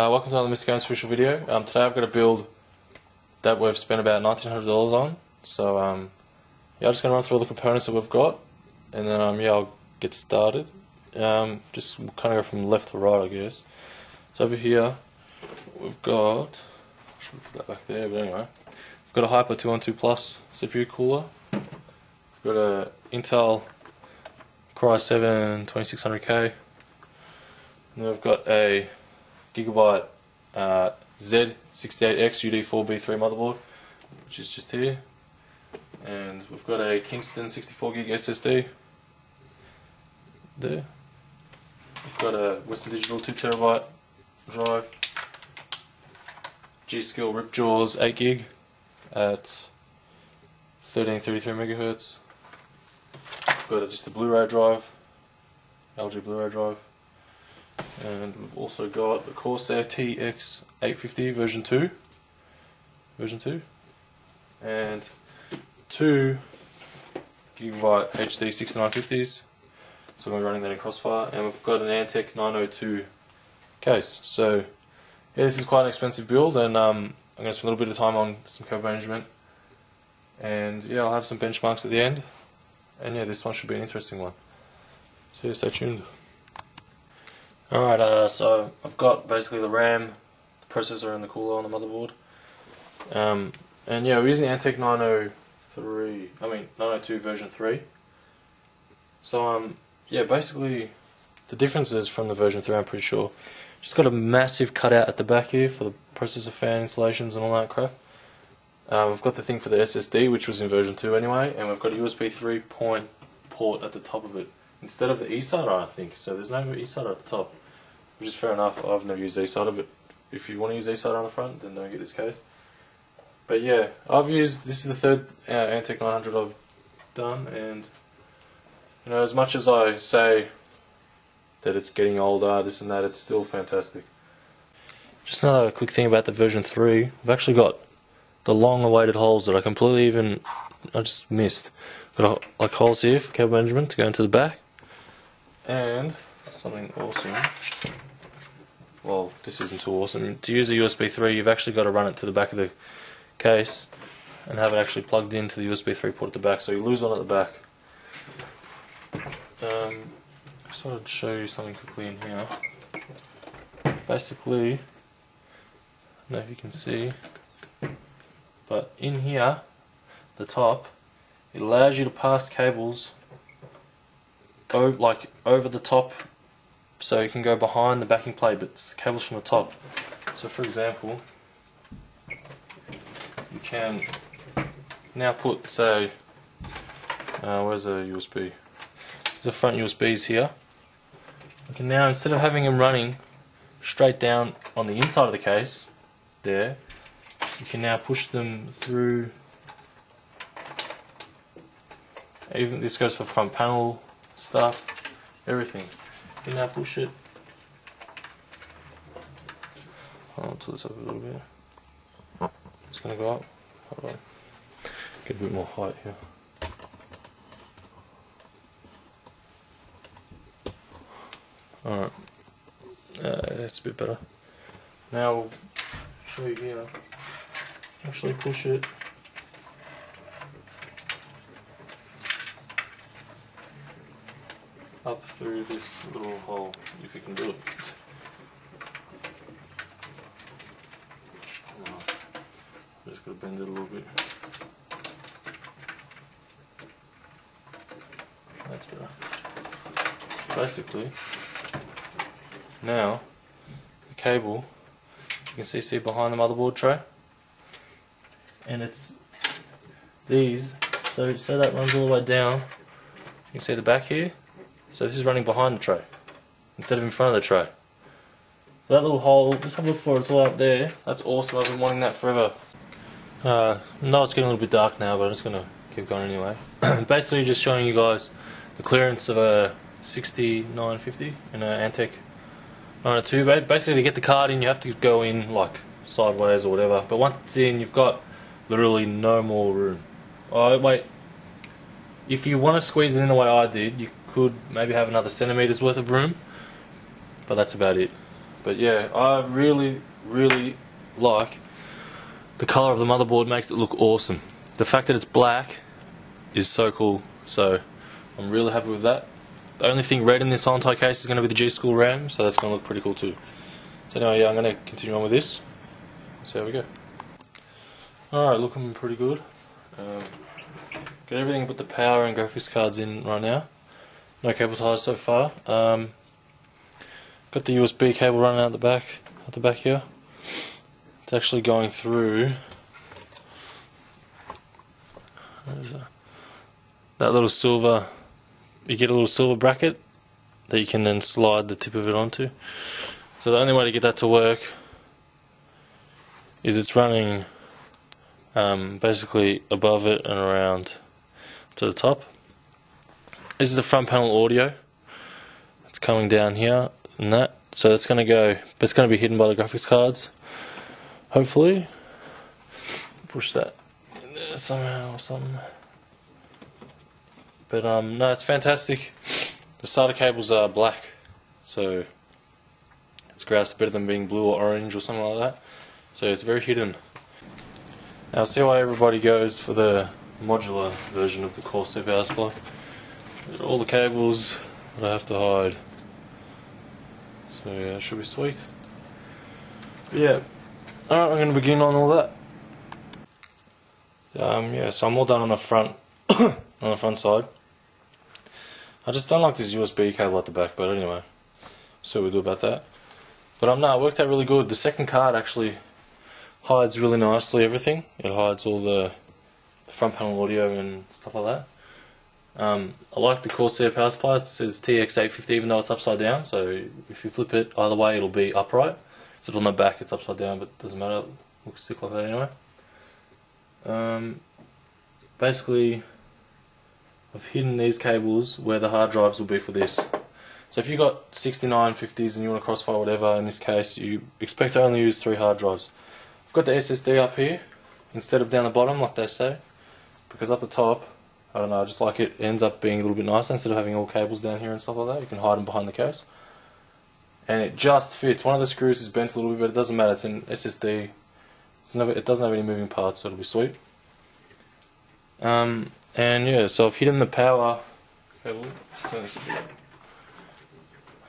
Welcome to another Mr. Games official video. Today I've got a build that we've spent about $1,900 on. So yeah, I'm just going to run through all the components that we've got, and then yeah, I'll get started. Just kind of go from left to right, I guess. So over here we've got, I should put that back there, but anyway, we've got a Hyper 212 Plus CPU cooler. We've got a Intel Core i7 2600K. And then we've got a Gigabyte Z68X UD4B3 motherboard, which is just here, and we've got a Kingston 64GB SSD there. We've got a Western Digital 2TB drive, G.Skill Ripjaws 8GB at 1333 MHz. We've got just a Blu-ray drive, LG Blu-ray drive. And we've also got the Corsiar TX850 version 2, and two Gigabyte HD 6950s. So we're running that in Crossfire, and we've got an Antec 902 case. So yeah, this is quite an expensive build, and I'm going to spend a little bit of time on some code management, and yeah, I'll have some benchmarks at the end, and yeah, this one should be an interesting one. So yeah, stay tuned. Alright, so I've got basically the RAM, the processor and the cooler on the motherboard. And yeah, we're using the Antec 902 version 3. So yeah, basically the differences from the version 3, I'm pretty sure. Just got a massive cutout at the back here for the processor fan installations and all that crap. We've got the thing for the SSD, which was in version 2 anyway, and we've got a USB 3 port at the top of it, instead of the eSATA, I think. So there's no eSATA at the top, which is fair enough. I've never used eSATA, but if you want to use eSATA on the front, then don't get this case. But yeah, this is the third Antec 900 I've done, and you know, as much as I say that it's getting older, this and that, it's still fantastic. Just another quick thing about the version 3, I've actually got the long awaited holes that I just missed. Got like holes here for cable management to go into the back, and something awesome. Well, this isn't too awesome. To use a USB 3, you've actually got to run it to the back of the case and have it actually plugged into the USB 3 port at the back, so you lose one at the back. I just wanted to show you something quickly in here. Basically, I don't know if you can see, but in here, the top, it allows you to pass cables over the top, so you can go behind the backing plate, but it's cables from the top. So for example, you can now put, say, where's the USB? There's the front USBs here. You can now, instead of having them running straight down on the inside of the case, there, you can now push them through. Even this goes for front panel stuff, everything. You can now push it. I'll tilt this up a little bit. It's going to go up. Hold on. Get a bit more height here. Alright. That's a bit better. Now I'll show you here. Actually push it. Up through this little hole, if you can do it. Just gotta bend it a little bit. That's better. Basically, now the cable, you can see behind the motherboard tray, and it's these. So that runs all the way down. You can see the back here. So this is running behind the tray instead of in front of the tray. So that little hole, just have a look for it, it's all up there. That's awesome, I've been wanting that forever. No, it's getting a little bit dark now, but I'm just going to keep going anyway. Basically just showing you guys the clearance of a 6950 in an Antec 902. Basically to get the card in, you have to go in like sideways or whatever, but once it's in, you've got literally no more room. Oh wait, if you want to squeeze it in the way I did, you could maybe have another centimetre's worth of room, but that's about it. But yeah, I really like the colour of the motherboard. Makes it look awesome. The fact that it's black is so cool, so I'm really happy with that. The only thing red in this Antec case is going to be the G.Skill RAM, so that's going to look pretty cool too. So anyway, yeah, I'm going to continue on with this. See how we go. Alright, looking pretty good. Got everything but the power and graphics cards in right now. No cable ties so far. Got the USB cable running out the back here. It's actually going through that little silver. You get a little silver bracket that you can then slide the tip of it onto. So the only way to get that to work is it's running basically above it and around to the top. This is the front panel audio. It's coming down here and that. So it's going to go, but it's going to be hidden by the graphics cards. Hopefully. Push that in there somehow or something. But no, it's fantastic. The SATA cables are black, so it's grass better than being blue or orange or something like that. So it's very hidden. Now see why everybody goes for the modular version of the Corsiar power supply. All the cables that I have to hide. So yeah, it should be sweet. But yeah, alright, I'm going to begin on all that. Yeah, so I'm all done on the front, on the front side. I just don't like this USB cable at the back, but anyway, so we do about that. But no, it worked out really good. The second card actually hides really nicely everything. It hides all the front panel audio and stuff like that. I like the Corsiar power supply. It says TX850 even though it's upside down, so if you flip it either way it'll be upright. Except on the back it's upside down, but it doesn't matter, it looks sick like that anyway. Basically I've hidden these cables where the hard drives will be for this. So if you've got 6950s and you want to crossfire whatever, in this case you expect to only use 3 hard drives. I've got the SSD up here instead of down the bottom like they say, because up the top, I don't know, I just like it ends up being a little bit nicer instead of having all cables down here and stuff like that. You can hide them behind the case. And it just fits. One of the screws is bent a little bit, but it doesn't matter, it's an SSD. It doesn't have any moving parts, so it'll be sweet. And yeah, so I've hidden the power cable.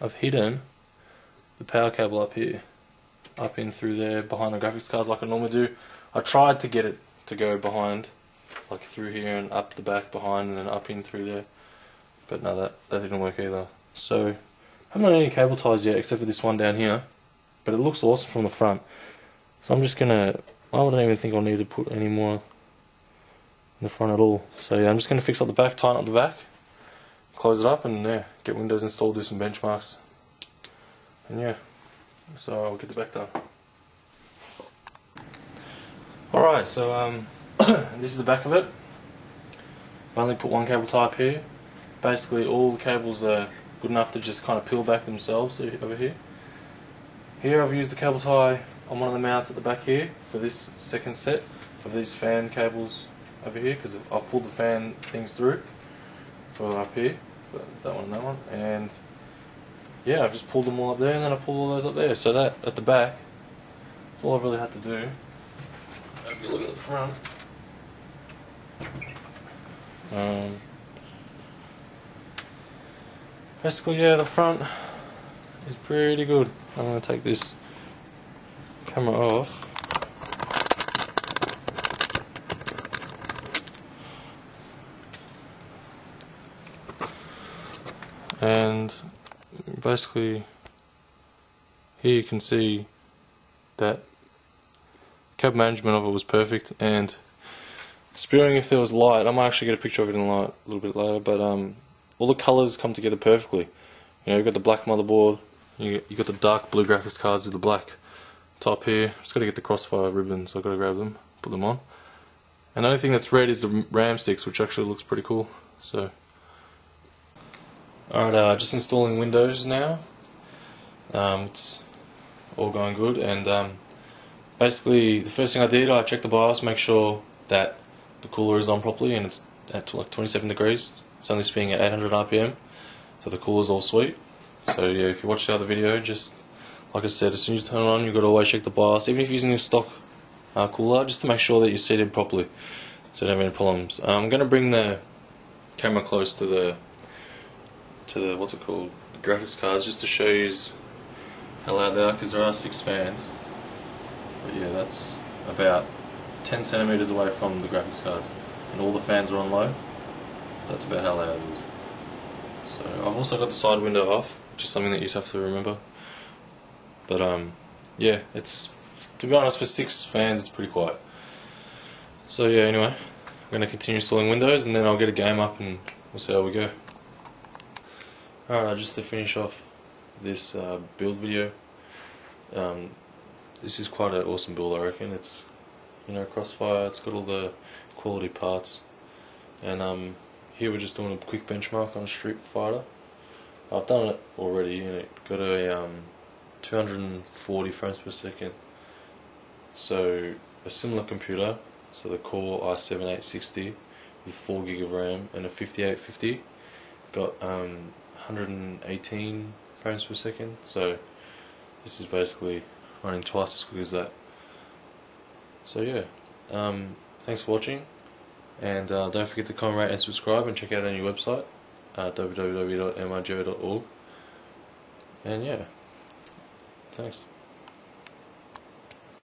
I've hidden the power cable up here, up in through there behind the graphics cards like I normally do. I tried to get it to go behind, like through here and up the back behind and then up in through there, but no, that didn't work either. So I haven't got any cable ties yet except for this one down here, but it looks awesome from the front. So I'm just gonna, I don't even think I'll need to put any more in the front at all. So yeah, I'm just going to fix up the back, tighten up the back, close it up, and yeah, get Windows installed, do some benchmarks, and yeah, so I'll get the back done. Alright, so this is the back of it. I've only put one cable tie up here. Basically all the cables are good enough to just kind of peel back themselves over here. Here I've used the cable tie on one of the mounts at the back here for this second set of these fan cables over here, because I've pulled the fan things through for up here, for that one and that one, and yeah, I've just pulled them all up there and then I pulled all those up there, so that at the back, that's all I've really had to do. If you look at the front, basically yeah, the front is pretty good. I'm going to take this camera off. And basically here you can see that cab management of it was perfect, and spewing if there was light, I might actually get a picture of it in light a little bit later, but all the colours come together perfectly. You know, you've got the black motherboard, you got the dark blue graphics cards with the black top here. Just got to get the Crossfire ribbons, so I've got to grab them, put them on. And the only thing that's red is the RAM sticks, which actually looks pretty cool. So alright, just installing Windows now. It's all going good, and basically the first thing I did, I checked the BIOS, make sure that the cooler is on properly, and it's at like 27 degrees. It's only spinning at 800 RPM, so the cooler's all sweet. So yeah, if you watch the other video, just like I said, as soon as you turn it on, you've got to always check the BIOS, even if you're using a stock cooler, just to make sure that you're seated properly, so you don't have any problems. I'm going to bring the camera close to the what's it called, the graphics cards, just to show you how loud they are, because there are 6 fans. But yeah, that's about 10 centimeters away from the graphics cards, and all the fans are on low. That's about how loud it is. So I've also got the side window off, which is something that you just have to remember. But yeah, it's, to be honest, for 6 fans it's pretty quiet. So yeah, anyway, I'm going to continue installing Windows, and then I'll get a game up and we'll see how we go. Alright, just to finish off this build video, this is quite an awesome build, I reckon. It's, you know, Crossfire, it's got all the quality parts, and here we're just doing a quick benchmark on Street Fighter. I've done it already, and it got a 240 frames per second. So a similar computer, so the Core i7-860 with 4 gig of RAM and a 5850, got 118 frames per second. So this is basically running twice as quick as that. So yeah, thanks for watching, and don't forget to comment, rate and subscribe, and check out our new website, www.migo.org. And yeah, thanks.